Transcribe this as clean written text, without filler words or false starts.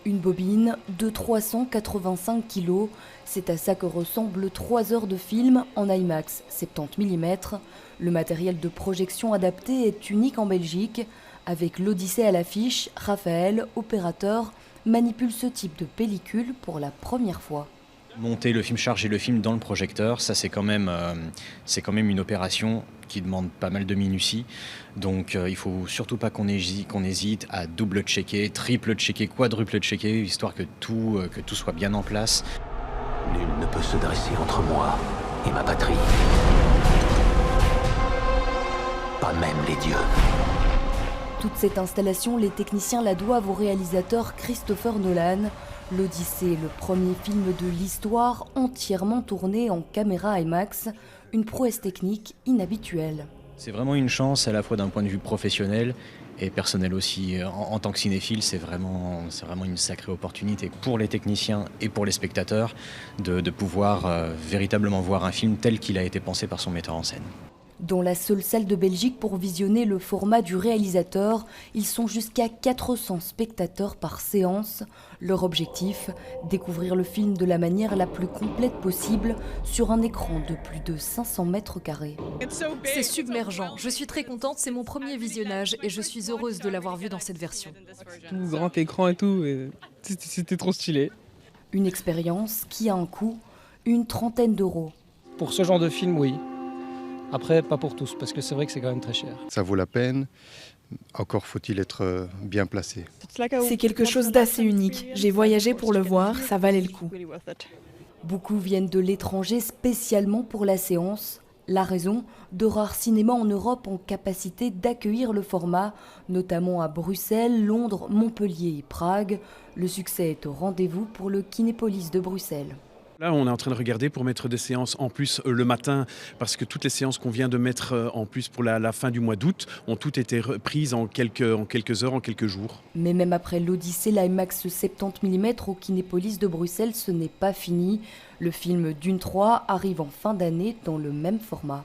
Une bobine de 385 kg, c'est à ça que ressemblent 3 heures de film en IMAX 70 mm. Le matériel de projection adapté est unique en Belgique. Avec l'Odyssée à l'affiche, Raphaël, opérateur, manipule ce type de pellicule pour la première fois. Monter le film, charger le film dans le projecteur, ça c'est quand même une opération qui demande pas mal de minutie. Donc il faut surtout pas qu'on hésite à double-checker, triple-checker, quadruple-checker, histoire que tout soit bien en place. Nul ne peut se dresser entre moi et ma patrie. Pas même les dieux. Toute cette installation, les techniciens la doivent au réalisateur Christopher Nolan. L'Odyssée est le premier film de l'histoire entièrement tourné en caméra IMAX, une prouesse technique inhabituelle. C'est vraiment une chance à la fois d'un point de vue professionnel et personnel aussi. En tant que cinéphile, c'est vraiment une sacrée opportunité pour les techniciens et pour les spectateurs de pouvoir véritablement voir un film tel qu'il a été pensé par son metteur en scène. Dans la seule salle de Belgique pour visionner le format du réalisateur, ils sont jusqu'à 400 spectateurs par séance. Leur objectif, découvrir le film de la manière la plus complète possible sur un écran de plus de 500 mètres carrés. C'est submergent, je suis très contente, c'est mon premier visionnage et je suis heureuse de l'avoir vu dans cette version. Tout grand écran et tout, et c'était trop stylé. Une expérience qui a un coût, une trentaine d'euros. Pour ce genre de film, oui. Après, pas pour tous, parce que c'est vrai que c'est quand même très cher. Ça vaut la peine, encore faut-il être bien placé. C'est quelque chose d'assez unique. J'ai voyagé pour le voir, ça valait le coup. Beaucoup viennent de l'étranger spécialement pour la séance. La raison, de rares cinémas en Europe en capacité d'accueillir le format, notamment à Bruxelles, Londres, Montpellier et Prague. Le succès est au rendez-vous pour le Kinépolis de Bruxelles. Là, on est en train de regarder pour mettre des séances en plus le matin, parce que toutes les séances qu'on vient de mettre en plus pour la fin du mois d'août ont toutes été prises en quelques heures, en quelques jours. Mais même après l'Odyssée, l'IMAX 70 mm au Kinépolis de Bruxelles, ce n'est pas fini. Le film Dune 3 arrive en fin d'année dans le même format.